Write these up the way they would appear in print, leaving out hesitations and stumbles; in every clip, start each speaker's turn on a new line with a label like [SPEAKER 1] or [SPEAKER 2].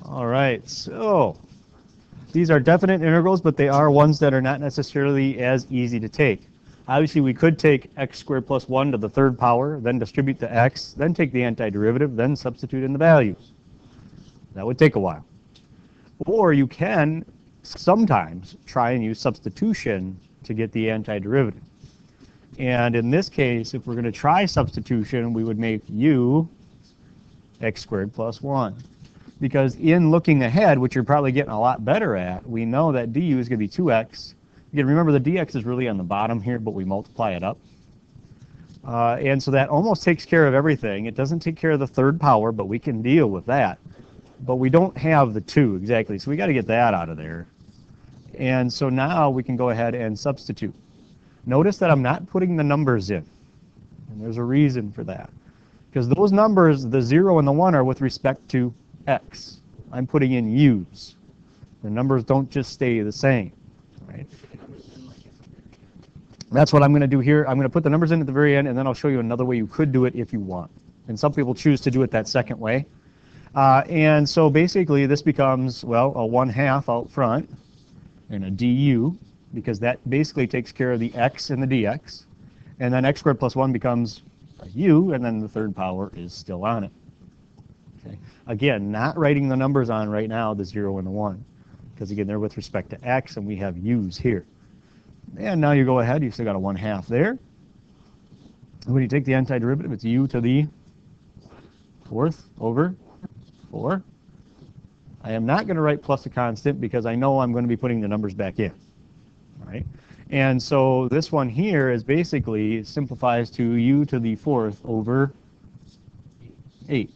[SPEAKER 1] All right, so these are definite integrals, but they are ones that are not necessarily as easy to take. Obviously, we could take x squared plus 1 to the third power, then distribute the x, then take the antiderivative, then substitute in the values. That would take a while. Or you can sometimes try and use substitution to get the antiderivative. And in this case, if we're going to try substitution, we would make u x squared plus 1. Because in looking ahead, which you're probably getting a lot better at, we know that du is going to be 2x. Again, remember the dx is really on the bottom here, but we multiply it up. And so that almost takes care of everything. It doesn't take care of the third power, but we can deal with that. But we don't have the 2 exactly, so we got to get that out of there. And so now we can go ahead and substitute. Notice that I'm not putting the numbers in. And there's a reason for that. Because those numbers, the 0 and the 1, are with respect to x. I'm putting in u's. The numbers don't just stay the same. Right? That's what I'm going to do here. I'm going to put the numbers in at the very end, and then I'll show you another way you could do it if you want. And some people choose to do it that second way. And so basically this becomes, well, a 1/2 out front and a du, because that basically takes care of the x and the dx. And then x squared plus 1 becomes a u, and then the third power is still on it. Okay. Again, not writing the numbers on right now, the 0 and the 1, because again, they're with respect to x, and we have u's here. And now you go ahead, you've still got a 1/2 there. When you take the antiderivative, it's u to the 4th over 4. I am not going to write plus a constant because I know I'm going to be putting the numbers back in. All right? And so this one here is basically simplifies to u to the 4th over 8.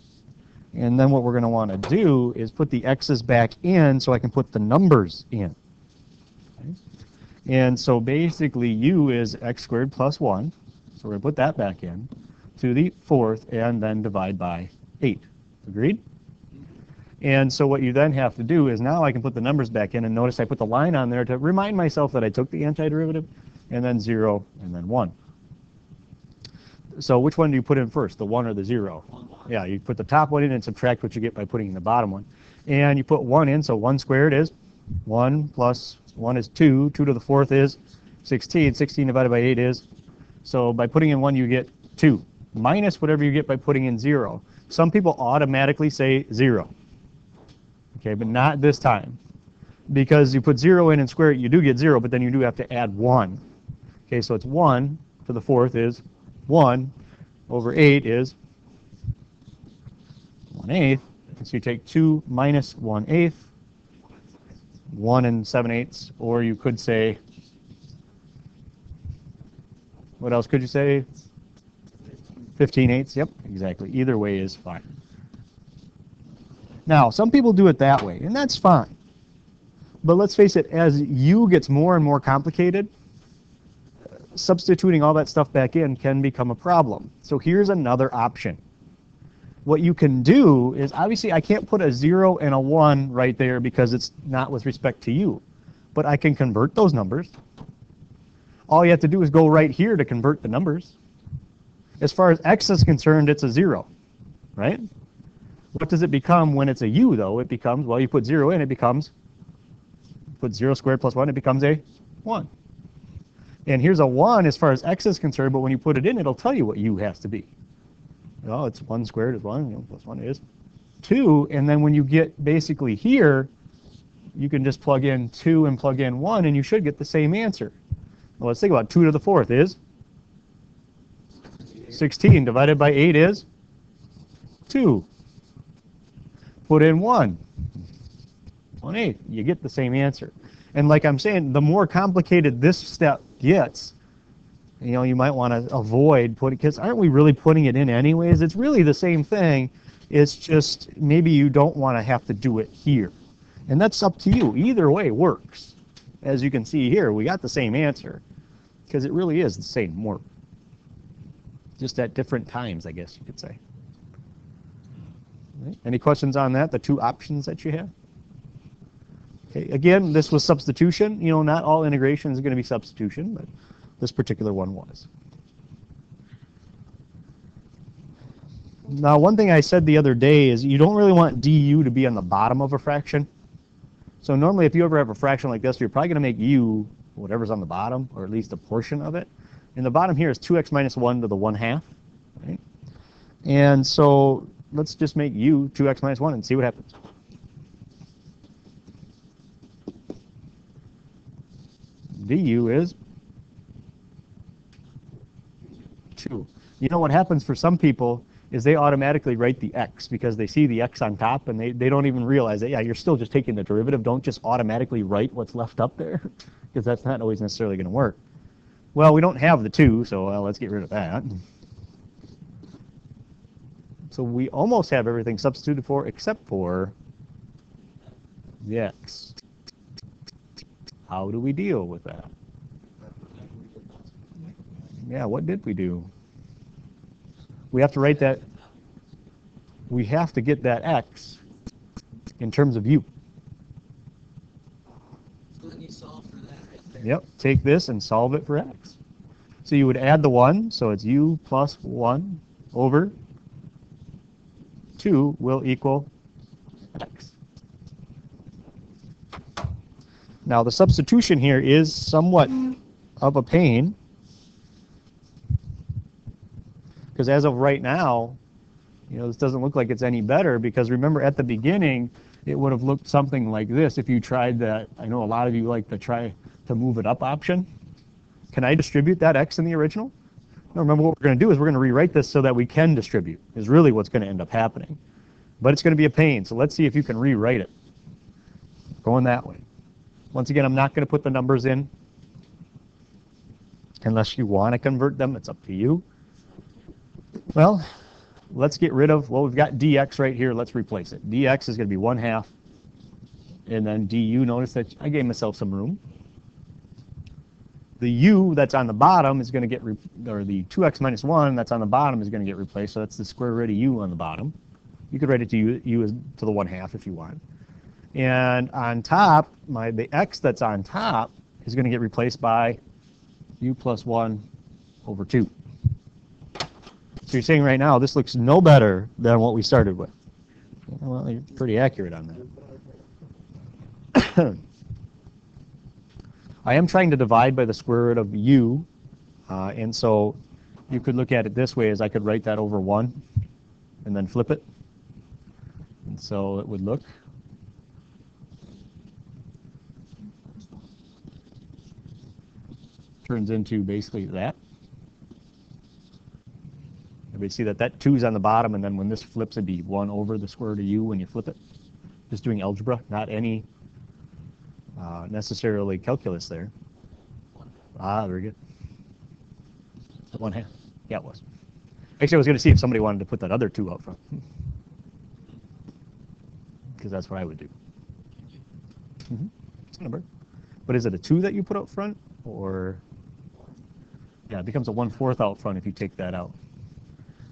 [SPEAKER 1] And then what we're going to want to do is put the x's back in so I can put the numbers in. Okay? And so basically u is x squared plus 1. So we're going to put that back in to the 4th and then divide by 8. Agreed? And so what you then have to do is now I can put the numbers back in, and notice I put the line on there to remind myself that I took the antiderivative, and then 0, and then 1. So which one do you put in first, the 1 or the 0? Yeah, you put the top one in and subtract what you get by putting in the bottom one. And you put 1 in, so 1 squared is 1 plus 1 is 2. 2 to the 4th is 16. 16 divided by 8 is, so by putting in 1 you get 2, minus whatever you get by putting in 0. Some people automatically say 0. Okay, but not this time. Because you put 0 in and square it, you do get 0, but then you do have to add 1. Okay, so it's 1 to the 4th is 1 over 8 is 1/8. So you take 2 minus 1/8, 1 and 7/8, or you could say, what else could you say? 15/8. Yep, exactly. Either way is fine. Now, some people do it that way, and that's fine. But let's face it, as u gets more and more complicated, substituting all that stuff back in can become a problem. So here's another option. What you can do is, obviously I can't put a 0 and a 1 right there because it's not with respect to u. But I can convert those numbers. All you have to do is go right here to convert the numbers. As far as x is concerned, it's a 0, right? What does it become when it's a u, though? It becomes, well, you put 0 in, it becomes, put 0 squared plus 1, it becomes a 1. And here's a 1 as far as x is concerned, but when you put it in, it'll tell you what u has to be. Well, it's 1 squared is 1, plus 1 is 2. And then when you get basically here, you can just plug in 2 and plug in 1, and you should get the same answer. Well, let's think about 2 to the 4th is 16. Divided by 8 is 2. Put in 1. 1/8. You get the same answer. And like I'm saying, the more complicated this step gets, you know, you might want to avoid putting, because aren't we really putting it in anyways? It's really the same thing. It's just maybe you don't want to have to do it here. And that's up to you. Either way works. As you can see here, we got the same answer because it really is the same work. Just at different times, I guess you could say. Right. Any questions on that, the two options that you have? Okay, again, this was substitution. You know, not all integration is going to be substitution, but this particular one was. Now, one thing I said the other day is you don't really want du to be on the bottom of a fraction. So normally if you ever have a fraction like this, you're probably going to make u whatever's on the bottom, or at least a portion of it. And the bottom here is 2x minus 1 to the 1/2. Right? And so let's just make u 2x minus 1 and see what happens. Du is 2. You know what happens for some people is they automatically write the x because they see the x on top and they don't even realize that, yeah, you're still just taking the derivative. Don't just automatically write what's left up there because that's not always necessarily going to work. Well, we don't have the 2, so let's get rid of that. So we almost have everything substituted for except for the x. How do we deal with that? Yeah, what did we do? We have to write that, we have to get that x in terms of u.
[SPEAKER 2] So then you solve for that right there.
[SPEAKER 1] Yep, take this and solve it for x. So you would add the 1, so it's u plus 1 over 2 will equal x. Now the substitution here is somewhat of a pain, because as of right now, this doesn't look like it's any better, because remember at the beginning it would have looked something like this if you tried that. I know a lot of you like to try to move it up option. Can I distribute that x in the original? No, remember what we're going to do is we're going to rewrite this so that we can distribute, is really what's going to end up happening. But it's going to be a pain, so let's see if you can rewrite it. Going that way. Once again, I'm not going to put the numbers in unless you want to convert them. It's up to you. Well, let's get rid of, we've got dx right here. Let's replace it. Dx is going to be 1/2. And then du, notice that I gave myself some room. The u that's on the bottom is going to get, or the 2x minus 1 that's on the bottom is going to get replaced. So that's the square root of u on the bottom. You could write it to u as to the 1/2 if you want. And on top, the x that's on top is going to get replaced by u plus 1 over 2. So you're saying right now this looks no better than what we started with. Well, you're pretty accurate on that. I am trying to divide by the square root of u, and so you could look at it this way, as I could write that over 1 and then flip it. And so it would look turns into basically that. Everybody see that that 2 is on the bottom, and then when this flips, it'd be 1 over the square root of u when you flip it. Just doing algebra, not any necessarily calculus there. Ah, very good. 1/2. Yeah, it was. Actually, I was going to see if somebody wanted to put that other 2 up front, because that's what I would do. It's a number. But is it a 2 that you put up front, or? Yeah, it becomes a 1/4 out front if you take that out.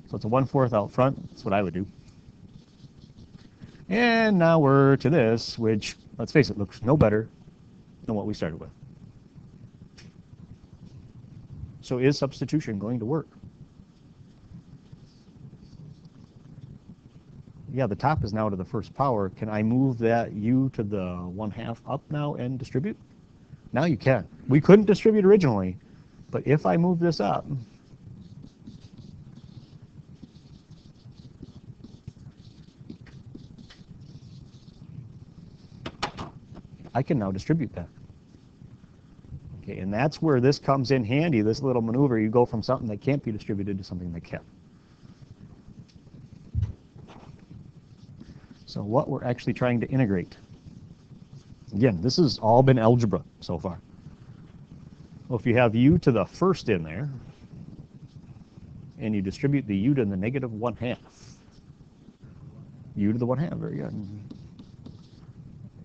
[SPEAKER 1] So it's a 1/4 out front. That's what I would do. And now we're to this, which, let's face it, looks no better than what we started with. So is substitution going to work? Yeah, the top is now to the first power. Can I move that u to the 1/2 up now and distribute? Now you can. We couldn't distribute originally, but if I move this up, I can now distribute that. Okay, and that's where this comes in handy, this little maneuver. You go from something that can't be distributed to something that can. So what we're actually trying to integrate. Again, this has all been algebra so far. Well, if you have u to the first in there, and you distribute the u to the negative 1/2. U to the 1/2, very good.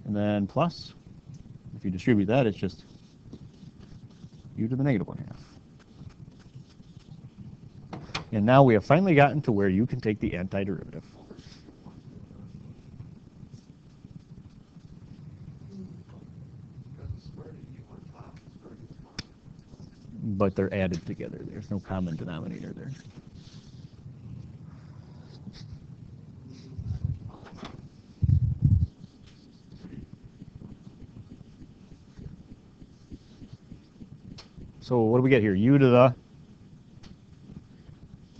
[SPEAKER 1] And then plus, if you distribute that, it's just u to the negative 1/2. And now we have finally gotten to where you can take the antiderivative. But they're added together. There's no common denominator there. So what do we get here? U to the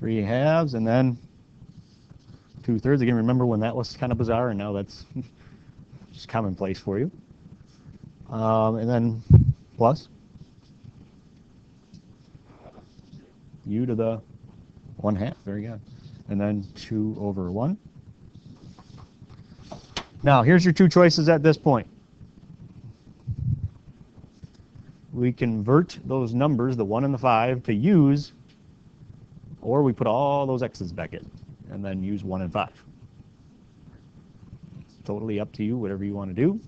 [SPEAKER 1] 3/2, and then 2/3. Again, remember when that was kind of bizarre, and now that's just commonplace for you. And then plus U to the 1/2. Very good. And then 2/1. Now, here's your two choices at this point. We convert those numbers, the 1 and the 5, to U's, or we put all those X's back in and then use 1 and 5. It's totally up to you, whatever you want to do.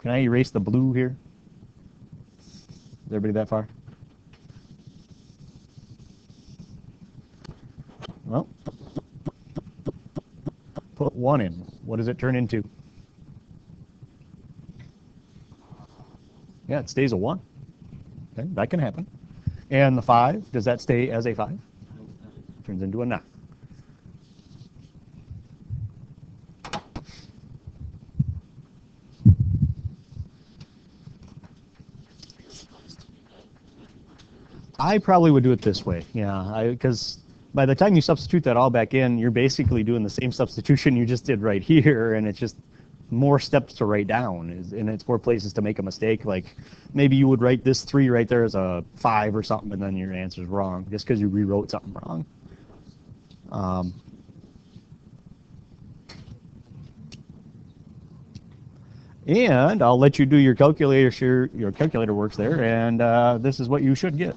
[SPEAKER 1] Can I erase the blue here? Is everybody that far? Well, put 1 in. What does it turn into? Yeah, it stays a 1. Okay, that can happen. And the 5, does that stay as a 5? Turns into a 9. I probably would do it this way, yeah, because by the time you substitute that all back in, you're basically doing the same substitution you just did right here, and it's just more steps to write down, and it's more places to make a mistake. Like maybe you would write this 3 right there as a 5 or something, and then your answer's wrong just because you rewrote something wrong. And I'll let you do your calculator. Your calculator works there, and this is what you should get.